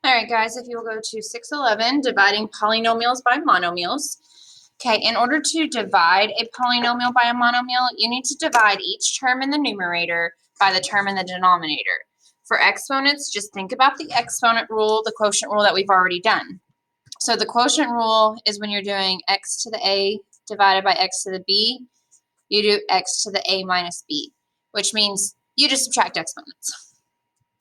All right, guys, if you will go to 611, dividing polynomials by monomials. Okay, in order to divide a polynomial by a monomial, you need to divide each term in the numerator by the term in the denominator. For exponents, just think about the exponent rule, the quotient rule that we've already done. So the quotient rule is when you're doing x to the a divided by x to the b, you do x to the a minus b, which means you just subtract exponents.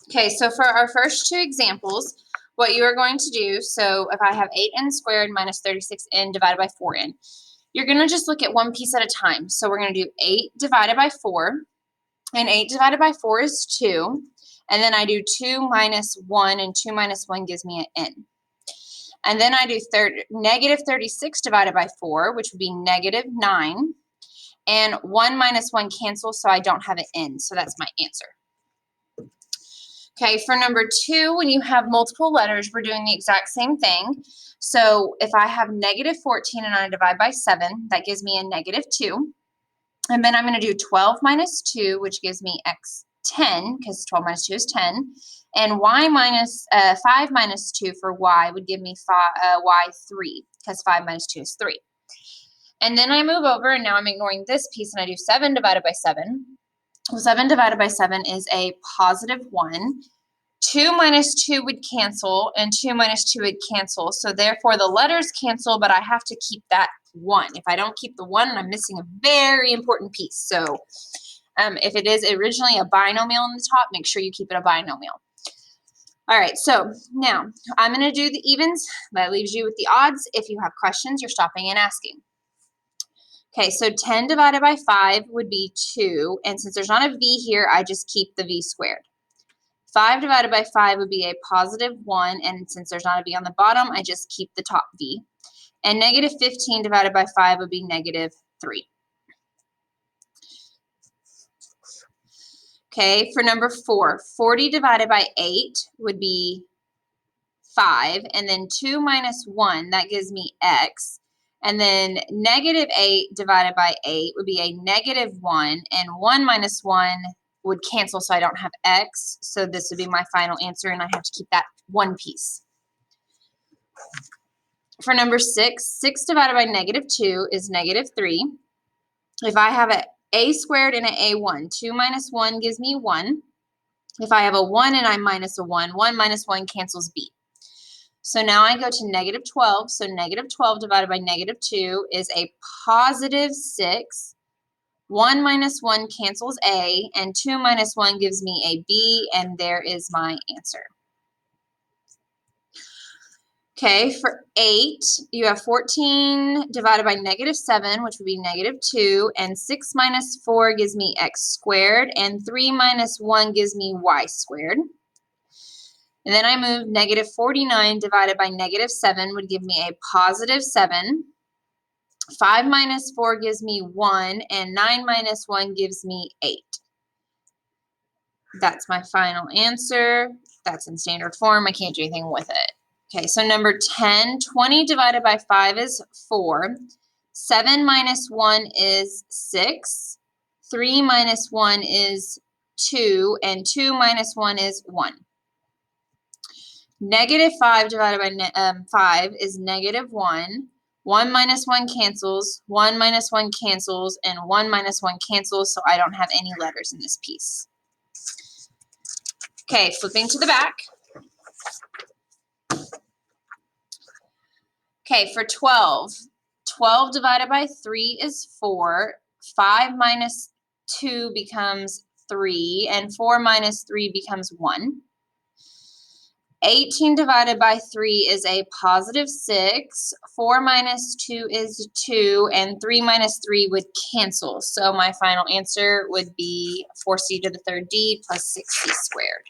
Okay, so for our first two examples, what you are going to do, so if I have 8n squared minus 36n divided by 4n, you're going to just look at one piece at a time. So we're going to do 8 divided by 4, and 8 divided by 4 is 2, and then I do 2 minus 1, and 2 minus 1 gives me an n. And then I do negative 36 divided by 4, which would be negative 9, and 1 minus 1 cancels, so I don't have an n, so that's my answer. Okay, for number 2, when you have multiple letters, we're doing the exact same thing. So if I have negative 14 and I divide by 7, that gives me a negative 2. And then I'm going to do 12 minus 2, which gives me x 10, because 12 minus 2 is 10. And y minus 5 minus 2 for y would give me y 3, because 5 minus 2 is 3. And then I move over, and now I'm ignoring this piece, and I do 7 divided by 7. Well, 7 divided by 7 is a positive 1. 2 minus 2 would cancel, and 2 minus 2 would cancel. So therefore, the letters cancel, but I have to keep that 1. If I don't keep the 1, I'm missing a very important piece. So if it is originally a binomial on the top, make sure you keep it a binomial. All right, so now I'm going to do the evens. That leaves you with the odds. If you have questions, you're stopping and asking. Okay, so 10 divided by 5 would be 2, and since there's not a v here, I just keep the v squared. 5 divided by 5 would be a positive 1, and since there's not a v on the bottom, I just keep the top v. And negative 15 divided by 5 would be negative 3. Okay, for number 4, 40 divided by 8 would be 5, and then 2 minus 1, that gives me x. And then negative 8 divided by 8 would be a negative 1, and 1 minus 1 would cancel, so I don't have x. So this would be my final answer, and I have to keep that one piece. For number 6, 6 divided by negative 2 is negative 3. If I have an a squared and an a1, 2 minus 1 gives me 1. If I have a 1 and I minus a 1, 1 minus 1 cancels b. So now I go to negative 12. So negative 12 divided by negative 2 is a positive 6. 1 minus 1 cancels a, and 2 minus 1 gives me a b, and there is my answer. Okay, for 8, you have 14 divided by negative 7, which would be negative 2, and 6 minus 4 gives me x squared, and 3 minus 1 gives me y squared. And then I move negative 49 divided by negative 7 would give me a positive 7. 5 minus 4 gives me 1, and 9 minus 1 gives me 8. That's my final answer. That's in standard form. I can't do anything with it. Okay, so number 10, 20 divided by 5 is 4. 7 minus 1 is 6. 3 minus 1 is 2, and 2 minus 1 is 1. Negative 5 divided by 5 is negative 1. 1 minus 1 cancels, 1 minus 1 cancels, and 1 minus 1 cancels, so I don't have any letters in this piece. Okay, flipping to the back. Okay, for 12, 12 divided by 3 is 4. 5 minus 2 becomes 3, and 4 minus 3 becomes 1. 18 divided by 3 is a positive 6. 4 minus 2 is 2, and 3 minus 3 would cancel. So my final answer would be 4c to the third d plus 6c squared.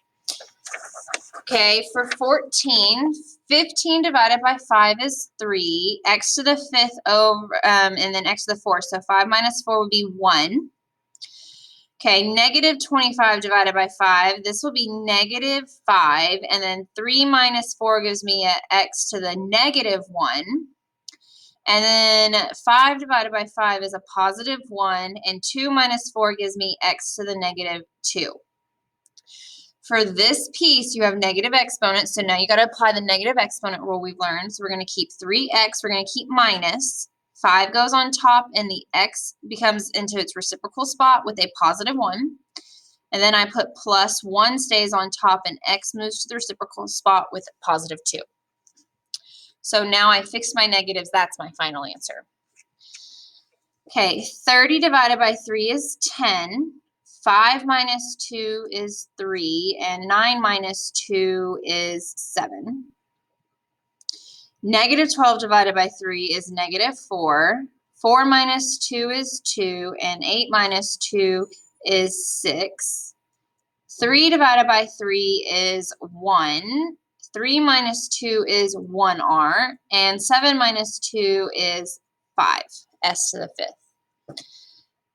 Okay, for 14, 15 divided by 5 is 3. X to the 5th over, and then x to the 4th. So 5 minus 4 would be 1. Okay, negative 25 divided by 5, this will be negative 5, and then 3 minus 4 gives me a x to the negative 1. And then 5 divided by 5 is a positive 1, and 2 minus 4 gives me x to the negative 2. For this piece, you have negative exponents, so now you got to apply the negative exponent rule we've learned. So we're going to keep 3x, we're going to keep minus. 5 goes on top, and the x becomes into its reciprocal spot with a positive 1. And then I put plus 1 stays on top, and x moves to the reciprocal spot with positive 2. So now I fixed my negatives. That's my final answer. Okay, 30 divided by 3 is 10. 5 minus 2 is 3, and 9 minus 2 is 7. Negative 12 divided by 3 is negative 4. 4 minus 2 is 2, and 8 minus 2 is 6. 3 divided by 3 is 1. 3 minus 2 is 1r, and 7 minus 2 is 5, s to the 5th.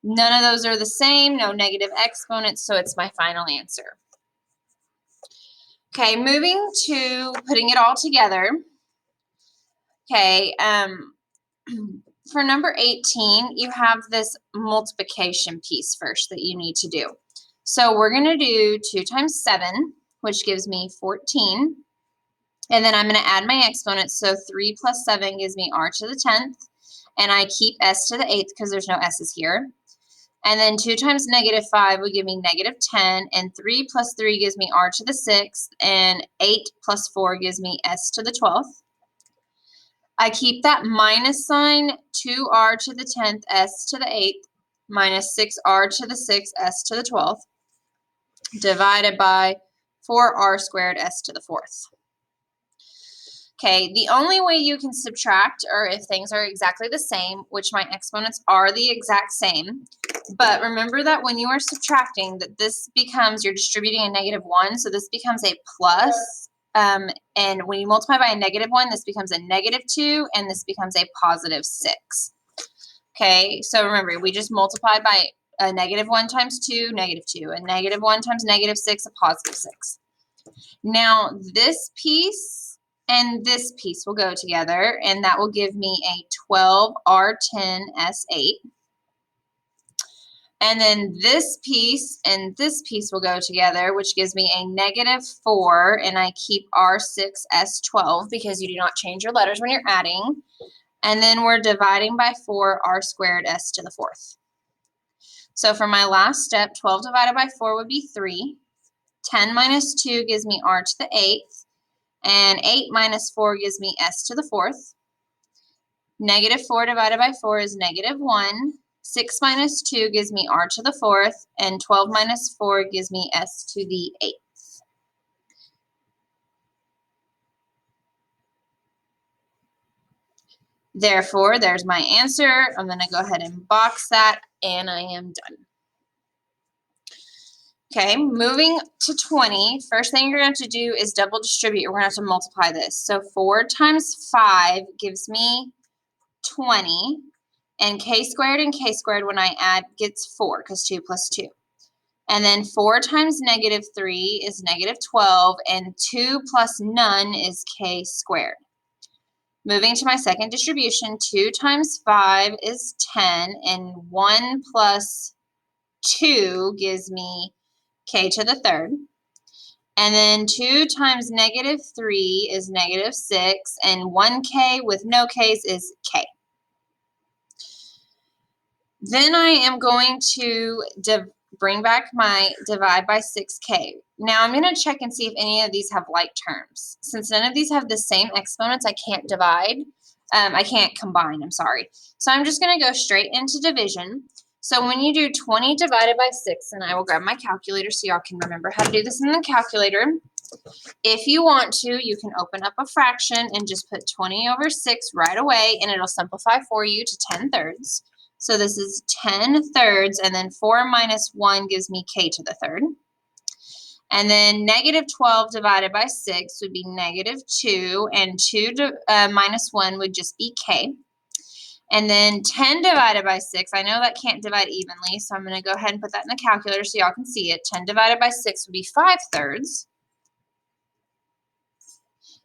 None of those are the same, no negative exponents, so it's my final answer. Okay, moving to putting it all together. Okay, for number 18, you have this multiplication piece first that you need to do. So we're going to do 2 times 7, which gives me 14. And then I'm going to add my exponents. So 3 plus 7 gives me r to the 10th. And I keep s to the 8th because there's no s's here. And then 2 times negative 5 will give me negative 10. And 3 plus 3 gives me r to the 6th. And 8 plus 4 gives me s to the 12th. I keep that minus sign, 2r to the 10th, s to the 8th, minus 6r to the 6th, s to the 12th, divided by 4r squared, s to the 4th. Okay, the only way you can subtract are if things are exactly the same, which my exponents are the exact same. But remember that when you are subtracting, that this becomes, you're distributing a negative 1, so this becomes a plus. And when you multiply by a negative 1, this becomes a negative 2, and this becomes a positive 6. Okay, so remember, we just multiplied by a negative 1 times 2, negative 2. A negative 1 times negative 6, a positive 6. Now, this piece and this piece will go together, and that will give me a 12R10S8. And then this piece and this piece will go together, which gives me a negative 4, and I keep R6S12 because you do not change your letters when you're adding. And then we're dividing by 4, R squared, S to the 4th. So for my last step, 12 divided by 4 would be 3. 10 minus 2 gives me R to the 8th. And 8 minus 4 gives me s to the 4th. Negative 4 divided by 4 is negative 1. 6 minus 2 gives me r to the 4th. And 12 minus 4 gives me s to the 8th. Therefore, there's my answer. I'm going to go ahead and box that, and I am done. Okay, moving to 20, first thing you're going to have to do is double distribute. We're going to have to multiply this. So 4 times 5 gives me 20, and k squared when I add gets 4 because 2 plus 2. And then 4 times negative 3 is negative 12, and 2 plus none is k squared. Moving to my second distribution, 2 times 5 is 10, and 1 plus 2 gives me k to the 3rd. And then 2 times negative 3 is negative 6, and 1k with no k's is k. Then I am going to bring back my divide by 6k. Now I'm going to check and see if any of these have like terms. Since none of these have the same exponents, I can't divide. I can't combine, I'm sorry. So I'm just going to go straight into division. So when you do 20 divided by 6, and I will grab my calculator so y'all can remember how to do this in the calculator. If you want to, you can open up a fraction and just put 20 over 6 right away, and it'll simplify for you to 10 thirds. So this is 10 thirds, and then 4 minus 1 gives me k to the 3rd. And then negative 12 divided by 6 would be negative 2, and 2 minus 1 would just be k. And then 10 divided by 6, I know that can't divide evenly, so I'm going to go ahead and put that in the calculator so y'all can see it. 10 divided by 6 would be 5 thirds.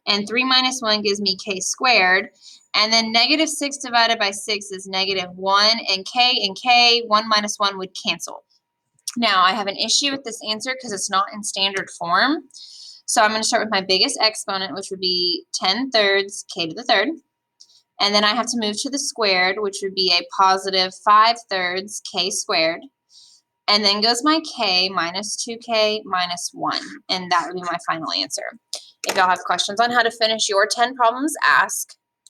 And 3 minus 1 gives me k squared. And then negative 6 divided by 6 is negative 1, and k, 1 minus 1 would cancel. Now, I have an issue with this answer because it's not in standard form. So I'm going to start with my biggest exponent, which would be 10 thirds k to the third. And then I have to move to the squared, which would be a positive 5 thirds k squared. And then goes my k minus 2k minus 1. And that would be my final answer. If y'all have questions on how to finish your 10 problems, ask.